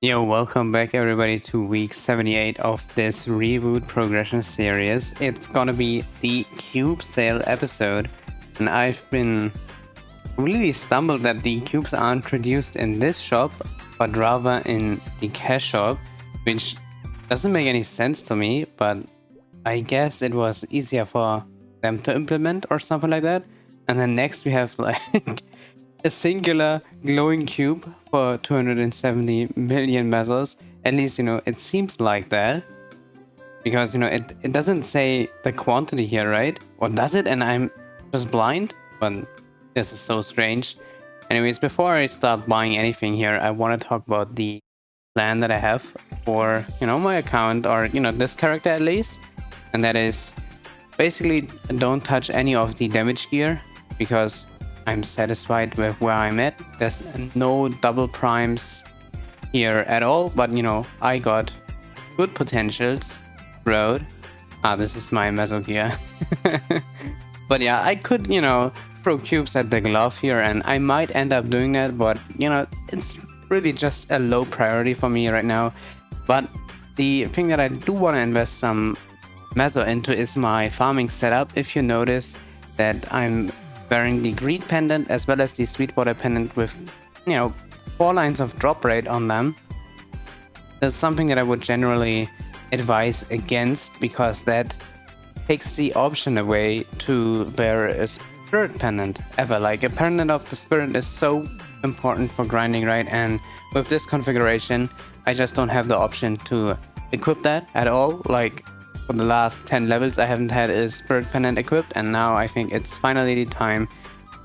Yo, welcome back everybody to week 78 of this reboot progression series. It's gonna be the cube sale episode, and I've been really stumbled that the cubes aren't produced in this shop, but rather in the cash shop, which doesn't make any sense to me, but I guess it was easier for them to implement or something like that. And then next we have like a singular glowing cube for 270 million mesos. At least, it seems like that. Because, it doesn't say the quantity here, right? Or does it? And I'm just blind? But this is so strange. Anyways, before I start buying anything here, I want to talk about the plan that I have for, my account, or, this character at least. And that is basically don't touch any of the damage gear, because I'm satisfied with where I'm at. There's no double primes here at all, but I got good potentials. Road. This is my meso gear. But yeah, I could, throw cubes at the glove here, and I might end up doing that, but it's really just a low priority for me right now. But the thing that I do want to invest some meso into is my farming setup. If you notice that I'm wearing the greed pendant as well as the sweetwater pendant with 4 lines of drop rate on them. That's something that I would generally advise against, because that takes the option away to wear a spirit pendant ever. Like, a pendant of the spirit is so important for grinding, right? And with this configuration I just don't have the option to equip that at all. Like, for the last 10 levels I haven't had a spirit pendant equipped, and now I think it's finally the time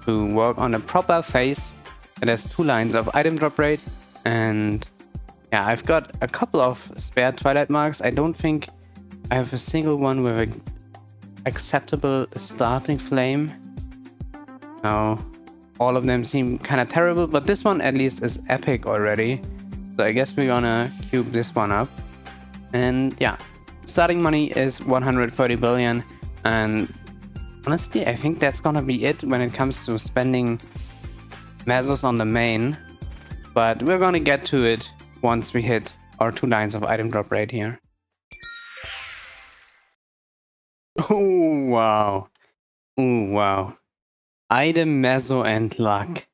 to work on a proper face that has 2 lines of item drop rate. And yeah, I've got a couple of spare twilight marks. I don't think I have a single one with an acceptable starting flame. No, all of them seem kind of terrible, but this one at least is epic already. So I guess we're gonna cube this one up. And yeah, starting money is 130 billion, and honestly I think that's gonna be it when it comes to spending mesos on the main, but we're gonna get to it once we hit our 2 lines of item drop rate here. Oh wow, oh wow, item, meso and luck.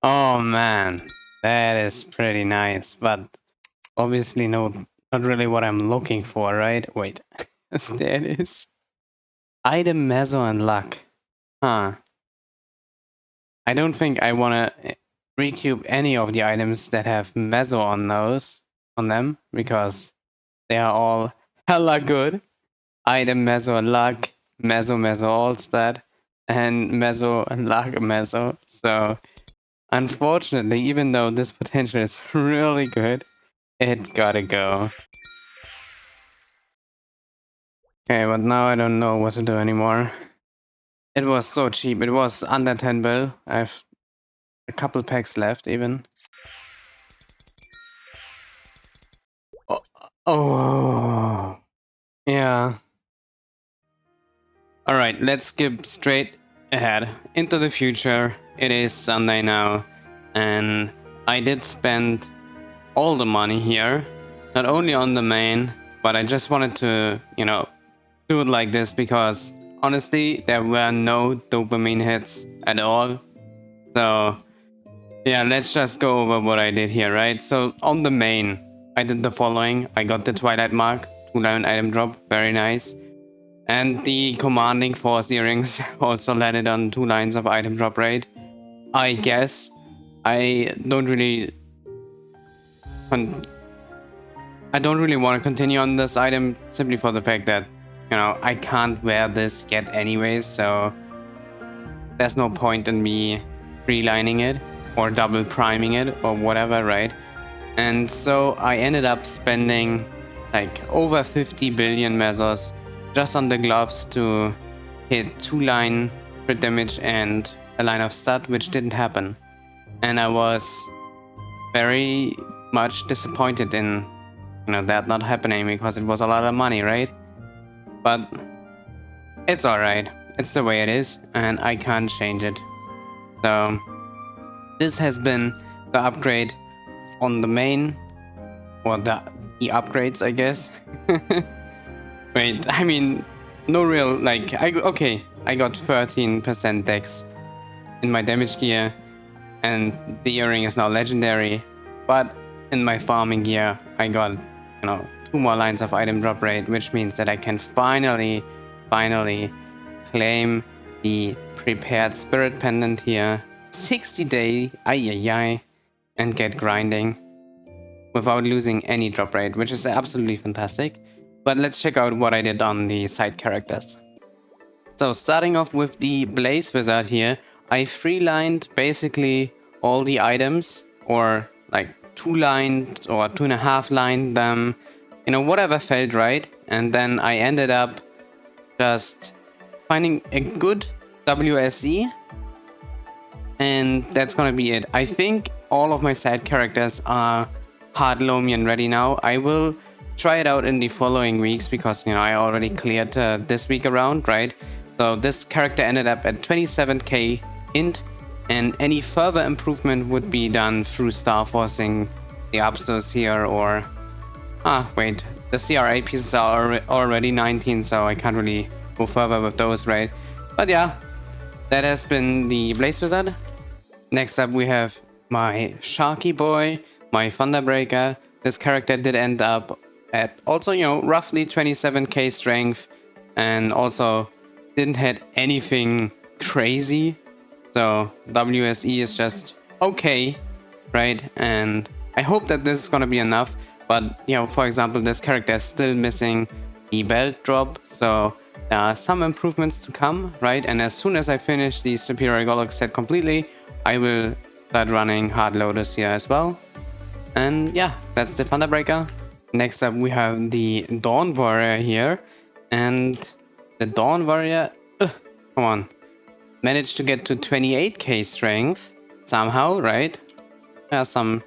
Oh man, that is pretty nice, but obviously not really what I'm looking for, right? Wait, there it is. Item, meso and luck. Huh. I don't think I want to recube any of the items that have meso on them, because they are all hella good. Item, meso, luck, meso all stat, and meso and luck meso. So unfortunately, even though this potential is really good, it gotta go. Okay, but now I don't know what to do anymore. It was so cheap. It was under 10 bill. I have a couple packs left even. Oh. Yeah. Alright, let's skip straight ahead into the future. It is Sunday now, and I did spend all the money here, not only on the main, but I just wanted to, do it like this because honestly there were no dopamine hits at all. So yeah, let's just go over what I did here, right? So on the main I did the following. I got the Twilight Mark, 2 line item drop, very nice. And the Commanding Force earrings also landed on 2 lines of item drop rate. I guess I don't really want to continue on this item, simply for the fact that I can't wear this yet anyways, so there's no point in me relining it or double priming it or whatever, right? And so I ended up spending like over 50 billion mesos just on the gloves to hit 2 line crit damage and a line of stat, which didn't happen. And I was very much disappointed in that not happening, because it was a lot of money, right? But it's alright. It's the way it is, and I can't change it. So this has been the upgrade on the main. or the upgrades, I guess. Wait, I mean, no real, like, okay, I got 13% dex in my damage gear, and the earring is now legendary, but in my farming gear, I got, 2 more lines of item drop rate, which means that I can finally claim the prepared spirit pendant here, 60 day, and get grinding without losing any drop rate, which is absolutely fantastic. But let's check out what I did on the side characters. So starting off with the Blaze Wizard here, I 3-lined basically all the items, or like 2-lined or 2.5-lined them, whatever felt right. And then I ended up just finding a good WSE, and that's gonna be it. I think all of my side characters are hard Lomian ready now. I will try it out in the following weeks because I already cleared this week around, right? So this character ended up at 27k int, and any further improvement would be done through star forcing the Absos here, or wait, the CRA pieces are already 19, so I can't really go further with those, right? But yeah, that has been the Blaze Wizard. Next up we have my Sharky boy, my Thunderbreaker. This character did end up at also, roughly 27k strength, and also didn't hit anything crazy. So WSE is just okay, right? And I hope that this is gonna be enough. But, for example, this character is still missing the belt drop, so there are some improvements to come, right? And as soon as I finish the Superior Golok set completely, I will start running Hard Lotus here as well. And yeah, that's the Thunderbreaker. Next up we have the Dawn Warrior here, and the Dawn Warrior, come on, managed to get to 28k strength somehow, right? There are some,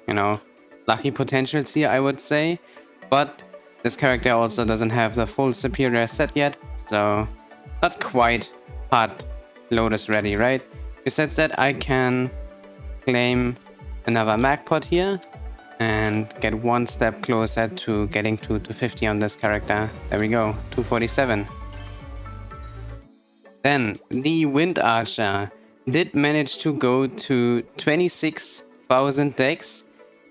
lucky potentials here, I would say, but this character also doesn't have the full superior set yet, so not quite Hard Lotus ready, right? Besides that, I can claim another Magpot here and get one step closer to getting to 250 on this character. There we go, 247. Then the Wind Archer did manage to go to 26,000 dex,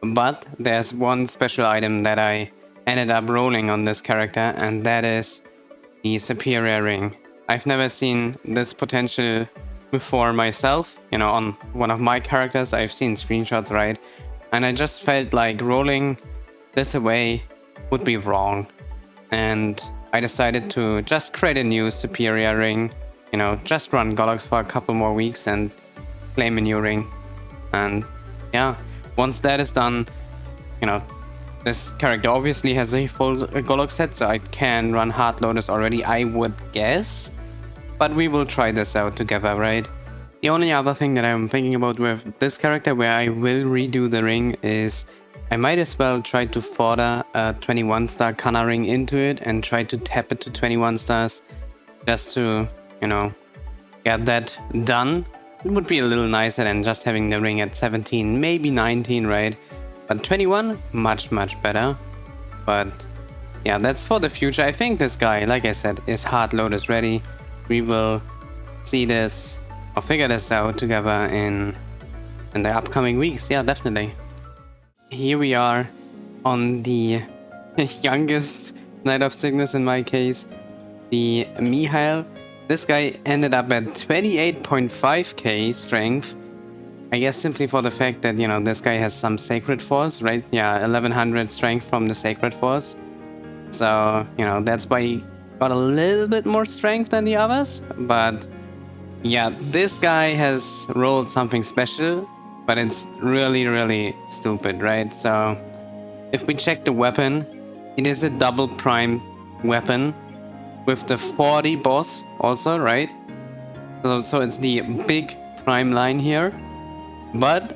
but there's one special item that I ended up rolling on this character, and that is the Superior Ring. I've never seen this potential before myself, on one of my characters. I've seen screenshots, right? And I just felt like rolling this away would be wrong. And I decided to just create a new Superior Ring, just run Golox for a couple more weeks and claim a new ring. And yeah, once that is done, this character obviously has a full Golok set, so I can run Hard Lotus already, I would guess. But we will try this out together, right? The only other thing that I'm thinking about with this character where I will redo the ring is I might as well try to fodder a 21-star Kana ring into it and try to tap it to 21 stars just to, get that done. It would be a little nicer than just having the ring at 17, maybe 19, right? But 21, much better. But yeah, that's for the future. I think this guy, like I said, is Hard Lotus ready. We will see this or figure this out together in the upcoming weeks. Yeah, definitely. Here we are on the youngest Night of Sickness in my case, the Mihile. This guy ended up at 28.5k strength. I guess simply for the fact that, this guy has some Sacred Force, right? Yeah, 1100 strength from the Sacred Force. So, that's why he got a little bit more strength than the others. But yeah, this guy has rolled something special, but it's really stupid, right? So if we check the weapon, it is a double prime weapon with the 40 boss also, right? So it's the big prime line here, but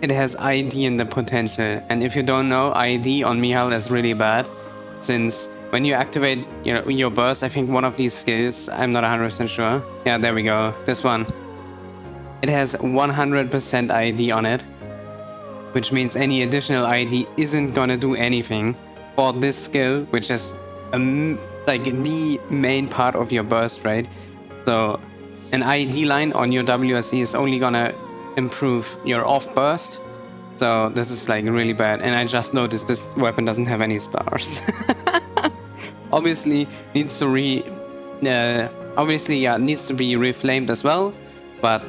it has ID in the potential. And if you don't know, ID on Mihile is really bad, since when you activate your burst, I think one of these skills, I'm not 100% sure. Yeah, there we go. This one. It has 100% ID on it. which means any additional ID isn't gonna do anything for this skill, which is like the main part of your burst, right? So an ID line on your WSE is only gonna improve your off burst. So this is like really bad. And I just noticed this weapon doesn't have any stars. Obviously needs to needs to be reflamed as well, but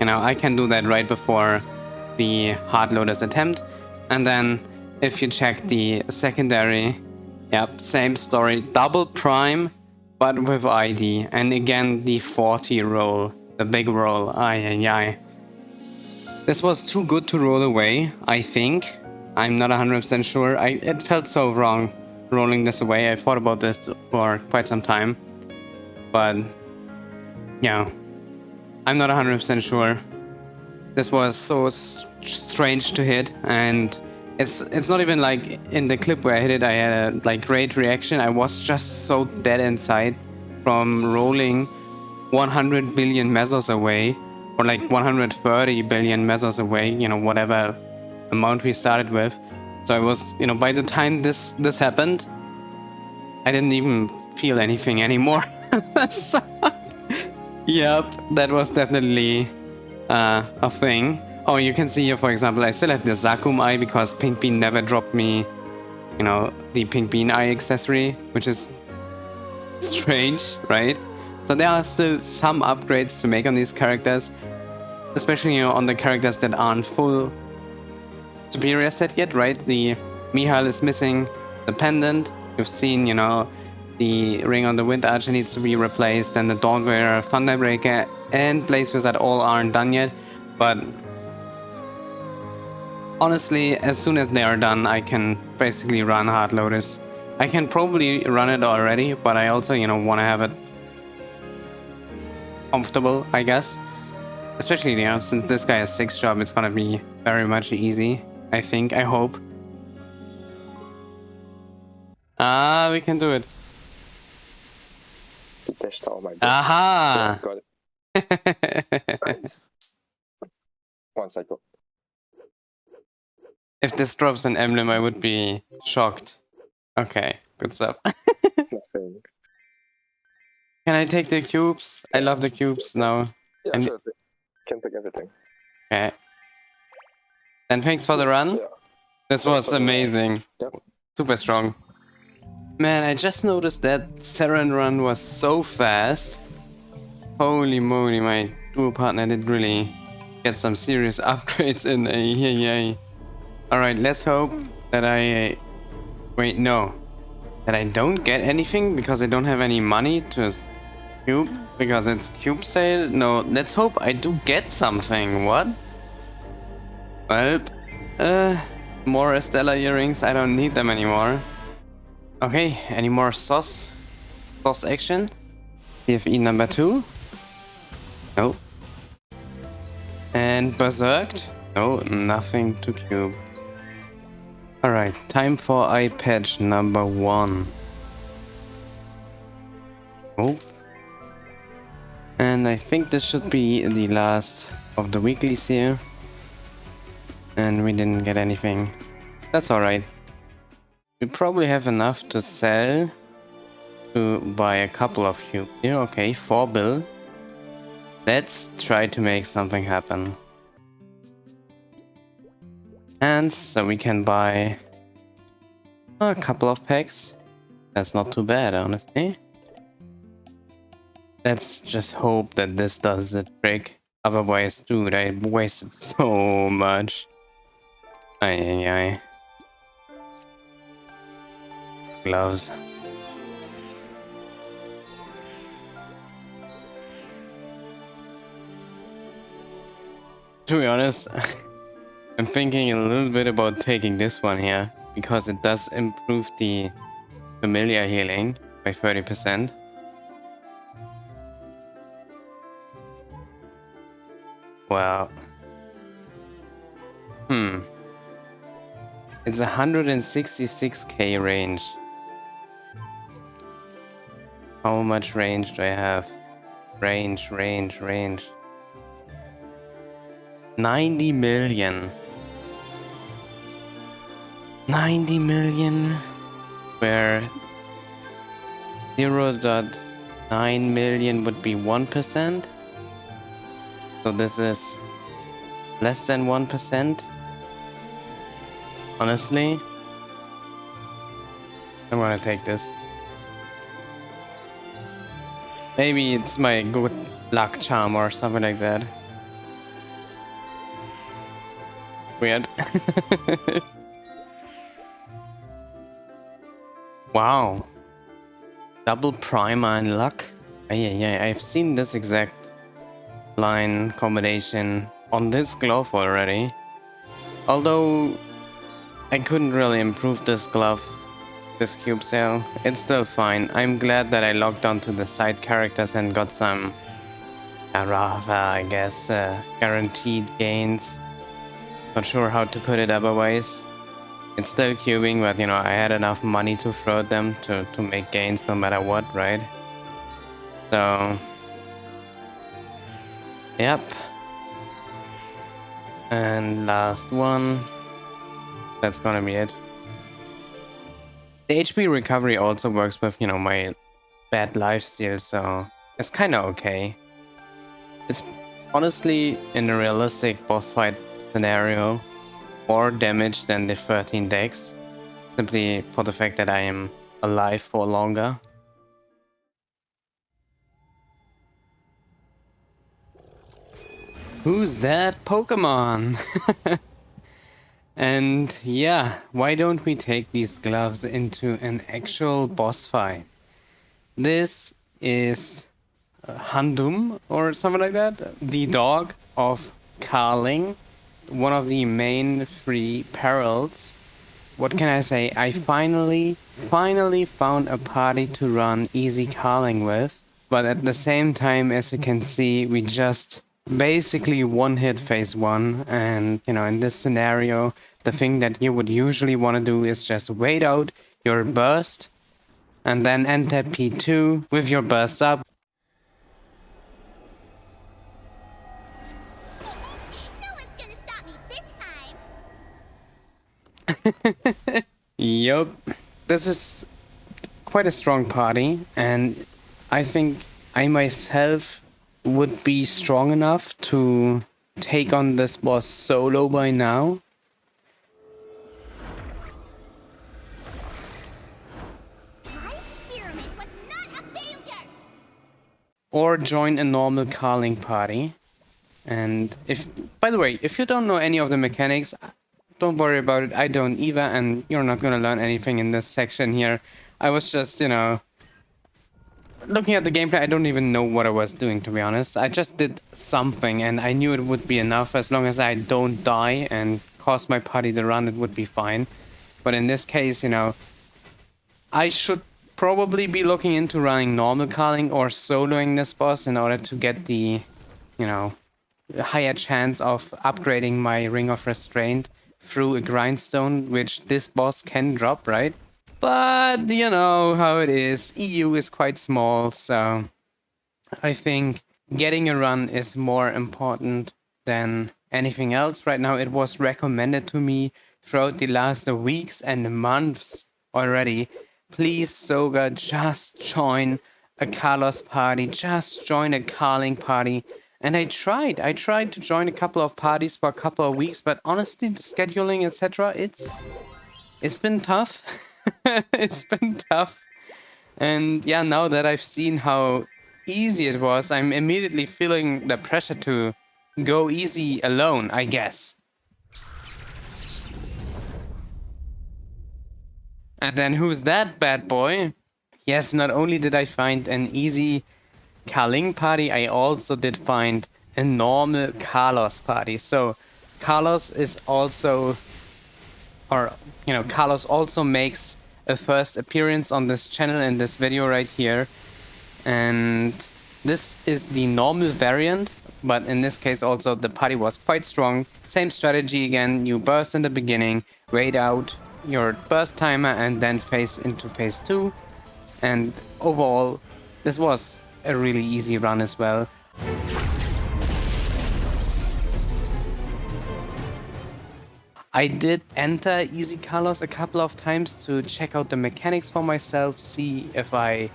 you know, I can do that right before the hard loaders attempt. And then if you check the secondary, yep, same story, double prime but with ID, and again the 40 roll, the big roll. Ay. This was too good to roll away, I think. I'm not 100% sure. It felt so wrong rolling this away. I thought about this for quite some time, but yeah, I'm not 100% sure. This was so strange to hit, and it's not even like in the clip where I hit it I had a like great reaction. I was just so dead inside from rolling 100 billion mesos away, or like 130 billion mesos away, you know, whatever amount we started with. So I was, you know, by the time this happened, I didn't even feel anything anymore. So, yep, that was definitely a thing. Oh, you can see here, for example, I still have the Zakum eye because Pink Bean never dropped me, you know, the Pink Bean eye accessory, which is strange, right? So there are still some upgrades to make on these characters, especially, you know, on the characters that aren't full superior set yet, right? The Mihile is missing the pendant. You've seen, you know, the Ring on the Wind Archer needs to be replaced, and the Dawnwearer, Thunderbreaker, and Blaze Wizard all aren't done yet. But honestly, as soon as they are done, I can basically run hard loaders. I can probably run it already, but I also, you know, want to have it comfortable, I guess. Especially, you know, since this guy has 6 job, it's gonna be very much easy, I think, I hope. Ah, we can do it. Aha! Got it. Nice. 1 cycle. If this drops an emblem, I would be shocked. Okay, good stuff. Nothing. Can I take the cubes? I love the cubes now. Yeah, And- sure. Can take everything. Okay. Then thanks for the run. Yeah. This was amazing. Yep. Super strong. Man, I just noticed that Seren run was so fast. Holy moly, my duo partner did really get some serious upgrades in. Yay. Alright, let's hope that I... wait, no. That I don't get anything because I don't have any money to cube, because it's cube sale. No, let's hope I do get something. What? Well, more Estella earrings. I don't need them anymore. Okay, any more sauce action? TFE number 2? No. And Berserked? No, nothing to cube. Alright, time for eye patch number 1. Oh. And I think this should be the last of the weeklies here. And we didn't get anything. That's alright. We probably have enough to sell to buy a couple of cubes here. Okay, 4 bill. Let's try to make something happen. And so we can buy a couple of packs. That's not too bad, honestly. Let's just hope that this does the trick. Otherwise, dude, I wasted so much. Ay. Gloves. To be honest, I'm thinking a little bit about taking this one here, because it does improve the familiar healing by 30%. Wow. It's 166k range. How much range do I have? Range. 90 million. 90 million, where 0.9 million would be 1%. So this is less than 1%. Honestly, I want to take this. Maybe it's my good luck charm or something like that. Weird. Wow. Double primer and luck. Yeah, I've seen this exact line combination on this glove already. Although I couldn't really improve this glove, this cube sale. It's still fine. I'm glad that I logged onto the side characters and got some Rafa, I guess, guaranteed gains. Not sure how to put it otherwise. It's still cubing, but you know, I had enough money to throw them to make gains no matter what, right? So, yep. And last one. That's gonna be it. The HP recovery also works with, you know, my bad lifesteal, so it's kind of okay. It's honestly, in a realistic boss fight scenario, more damage than the 13 decks, simply for the fact that I am alive for longer. Who's that Pokemon? And yeah, why don't we take these gloves into an actual boss fight? This is Handum or something like that, the dog of Carling, one of the main 3 perils. What can I say? I finally found a party to run easy Carling with, but at the same time, as you can see, we just basically one-hit phase 1, and you know, in this scenario, the thing that you would usually want to do is just wait out your burst and then enter P2 with your burst up. Yup, this is quite a strong party, and I think I myself would be strong enough to take on this boss solo by now. Or join a normal Carling party. And if, by the way, if you don't know any of the mechanics, don't worry about it. I don't either, and you're not gonna learn anything in this section here. I was just, you know, looking at the gameplay. I don't even know what I was doing, to be honest. I just did something, and I knew it would be enough. As long as I don't die and cause my party to run, it would be fine. But in this case, you know, I should probably be looking into running normal Carling or soloing this boss in order to get the, you know, higher chance of upgrading my Ring of Restraint through a grindstone, which this boss can drop, right? But you know how it is. EU is quite small, so I think getting a run is more important than anything else right now. It was recommended to me throughout the last weeks and months already. Please, Soga, just join a Carlos party. Just join a Carling party. And I tried to join a couple of parties for a couple of weeks, but honestly, the scheduling, etc., it's been tough. It's been tough. And yeah, now that I've seen how easy it was, I'm immediately feeling the pressure to go easy alone, I guess. And then who's that bad boy? Yes, not only did I find an easy Carling party, I also did find a normal Carlos party. So Carlos is also, or you know, Carlos also makes a first appearance on this channel in this video right here. And this is the normal variant, but in this case also the party was quite strong. Same strategy again, you burst in the beginning, wait out your burst timer and then phase into phase 2. And overall, this was a really easy run as well. I did enter easy colors a couple of times to check out the mechanics for myself, see if I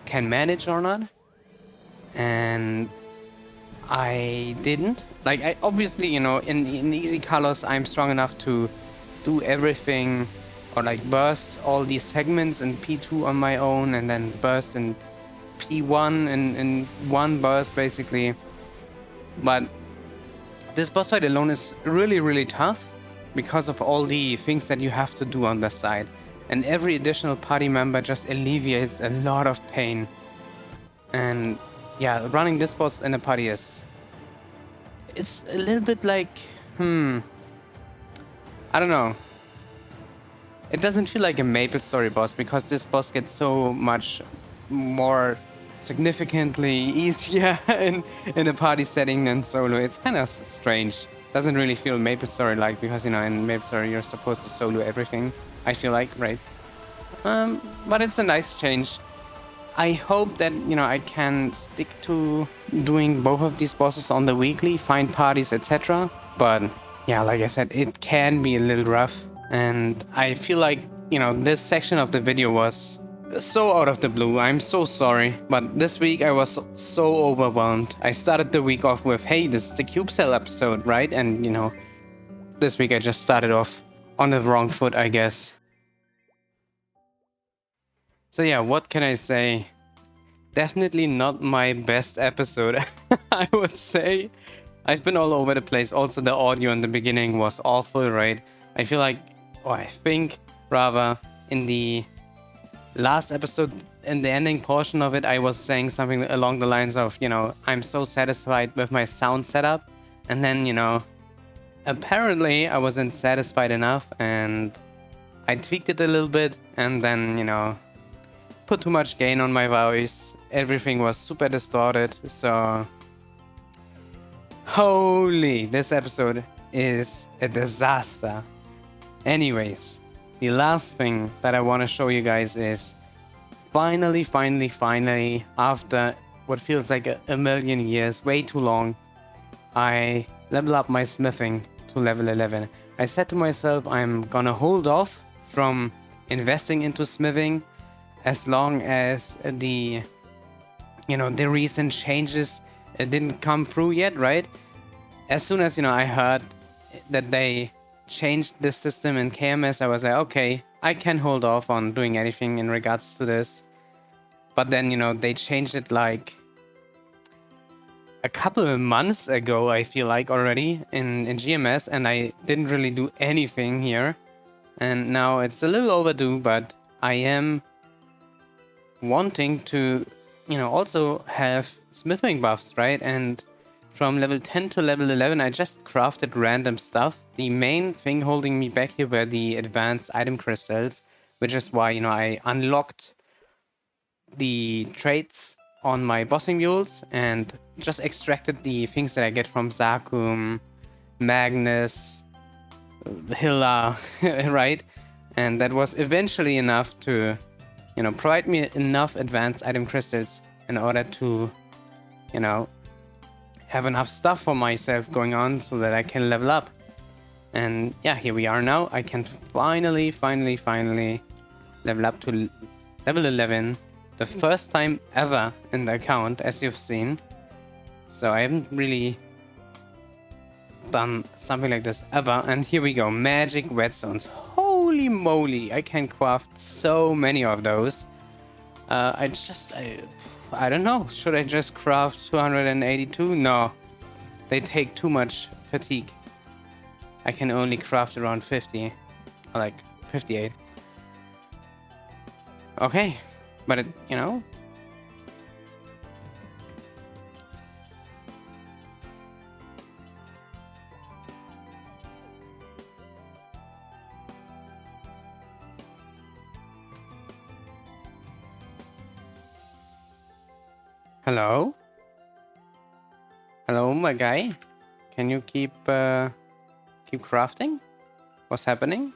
can manage or not. And I didn't. Like, I obviously, you know, in easy colors, I'm strong enough to do everything or like burst all these segments in P2 on my own and then burst in P1 in one burst basically. But this boss fight alone is really, really tough because of all the things that you have to do on the side. And every additional party member just alleviates a lot of pain. And yeah, running this boss in a party is... It's a little bit like... I don't know. It doesn't feel like a Maplestory boss because this boss gets so much more significantly easier in a party setting than solo. It's kind of strange. Doesn't really feel Maplestory like because, you know, in Maplestory you're supposed to solo everything. I feel like, right? But it's a nice change. I hope that, you know, I can stick to doing both of these bosses on the weekly, find parties, etc. But yeah, like I said, it can be a little rough. And I feel like, you know, this section of the video was so out of the blue. I'm so sorry. But this week I was so overwhelmed. I started the week off with, hey, this is the Cube Cell episode, right? And, you know, this week I just started off on the wrong foot, I guess. So yeah, what can I say? Definitely not my best episode, I would say. I've been all over the place. Also, the audio in the beginning was awful, right? I feel like, or I think, rather, in the last episode, in the ending portion of it, I was saying something along the lines of, you know, I'm so satisfied with my sound setup. And then, you know, apparently I wasn't satisfied enough and I tweaked it a little bit and then, you know, put too much gain on my voice. Everything was super distorted, so... Holy, this episode is a disaster. Anyways, the last thing that I want to show you guys is finally, after what feels like a million years, way too long, I level up my smithing to level 11. I said to myself I'm gonna hold off from investing into smithing as long as the, you know, the recent changes didn't come through yet, right? As soon as, you know, I heard that they changed this system in KMS, I was like, okay, I can hold off on doing anything in regards to this. But then, you know, they changed it like a couple of months ago, I feel like, already in GMS, and I didn't really do anything here. And now it's a little overdue, but I am wanting to, you know, also have smithing buffs, right? And from level 10 to level 11, I just crafted random stuff. The main thing holding me back here were the advanced item crystals, which is why, you know, I unlocked the traits on my bossing mules and just extracted the things that I get from Zakum, Magnus, Hilla, right? And that was eventually enough to, you know, provide me enough advanced item crystals in order to, you know, have enough stuff for myself going on so that I can level up. And yeah, here we are now. I can finally level up to level 11. The first time ever in the account, as you've seen. So I haven't really done something like this ever. And here we go, magic whetstones. Holy moly, I can craft so many of those. I don't know. Should I just craft 282? No. They take too much fatigue. I can only craft around 50. Or like 58. Okay. But it, you know. Hello? Hello, my guy? Can you keep crafting? What's happening?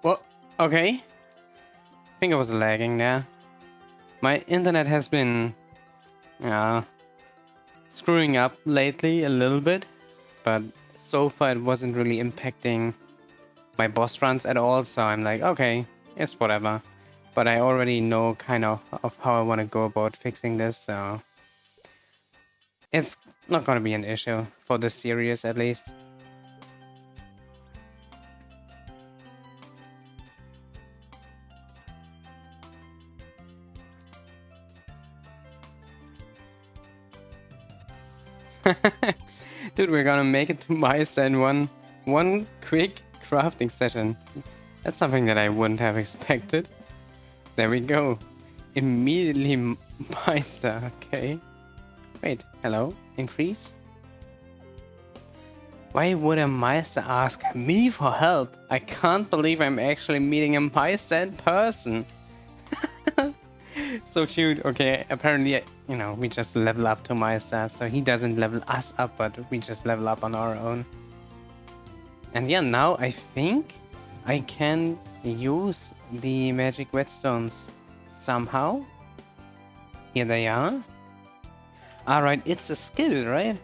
What? Okay. I think I was lagging there. My internet has been screwing up lately a little bit. but so far it wasn't really impacting my boss runs at all, so I'm like, okay, it's whatever. But I already know kind of how I want to go about fixing this, so it's not going to be an issue for this series at least. Dude, we're gonna make it to Meister in one quick crafting session. That's something that I wouldn't have expected. There we go. Immediately Meister, okay. Wait, hello? Increase? Why would a Meister ask me for help? I can't believe I'm actually meeting a Meister in person. So cute. Okay, apparently, you know, we just level up to Meister, so he doesn't level us up, but we just level up on our own. And yeah, now I think I can use the magic whetstones somehow. Here they are. Alright, it's a skill, right?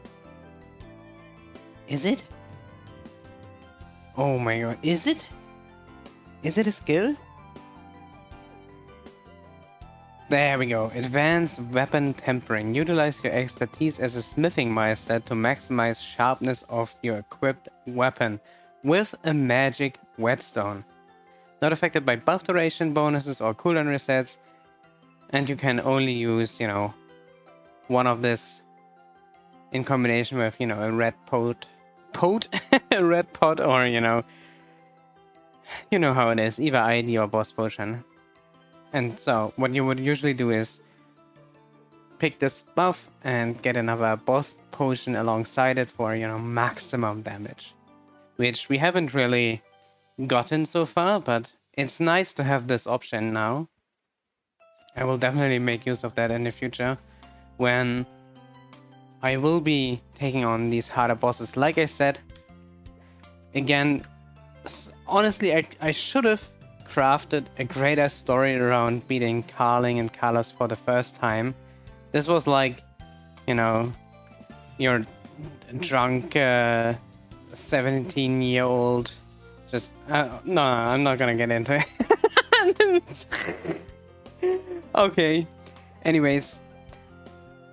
Is it? Oh my god, is it? Is it a skill? There we go. Advanced weapon tempering. Utilize your expertise as a smithing meister to maximize sharpness of your equipped weapon with a magic whetstone. Not affected by buff duration bonuses or cooldown resets, and you can only use, you know, one of this in combination with, you know, a red a red pot, or you know how it is, either ID or boss potion. And so what you would usually do is pick this buff and get another boss potion alongside it for, you know, maximum damage, which we haven't really gotten so far, but it's nice to have this option now. I will definitely make use of that in the future when I will be taking on these harder bosses. Like I said, again, honestly, I should have crafted a greater story around beating Carling and Carlos for the first time. This was like, you know, your drunk 17-year-old just no, I'm not gonna get into it. Okay, anyways,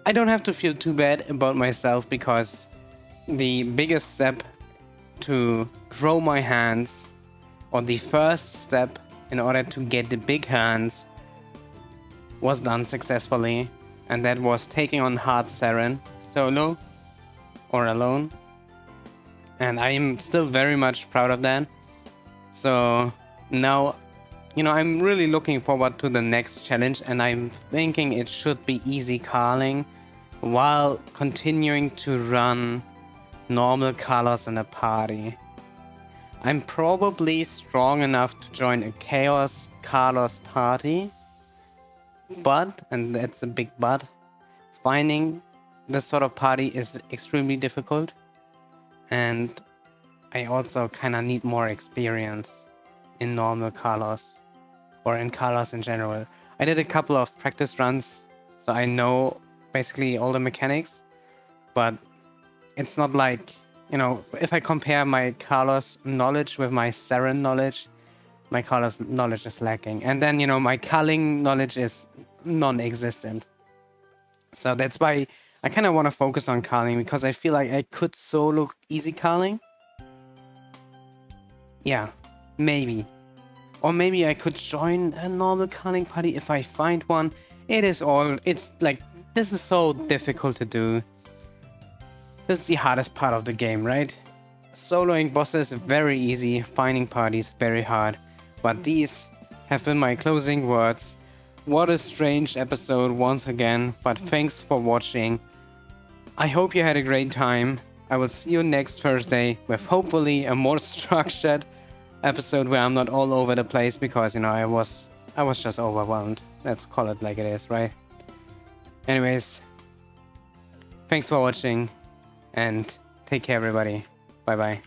I don't have to feel too bad about myself, because the biggest step to grow my hands, or the first step in order to get the big hands, was done successfully, and that was taking on Hard Saren solo or alone. And I am still very much proud of that. So now, you know, I'm really looking forward to the next challenge, and I'm thinking it should be easy Carling while continuing to run normal colors in a party. I'm probably strong enough to join a Chaos Carlos party, but, and that's a big but, finding this sort of party is extremely difficult, and I also kind of need more experience in normal Carlos, or in Carlos in general. I did a couple of practice runs, so I know basically all the mechanics, but it's not like, you know, if I compare my Carlos knowledge with my Saren knowledge, my Carlos knowledge is lacking. And then, you know, my Carling knowledge is non-existent. So that's why I kind of want to focus on Carling, because I feel like I could solo easy Carling. Yeah, maybe. Or maybe I could join a normal Carling party if I find one. It's like, this is so difficult to do. This is the hardest part of the game, right? Soloing bosses very easy, finding parties very hard. But these have been my closing words. What a strange episode once again, but thanks for watching. I hope you had a great time. I will see you next Thursday with hopefully a more structured episode where I'm not all over the place, because, you know, I was just overwhelmed. Let's call it like it is, right? Anyways, thanks for watching, and take care, everybody. Bye bye.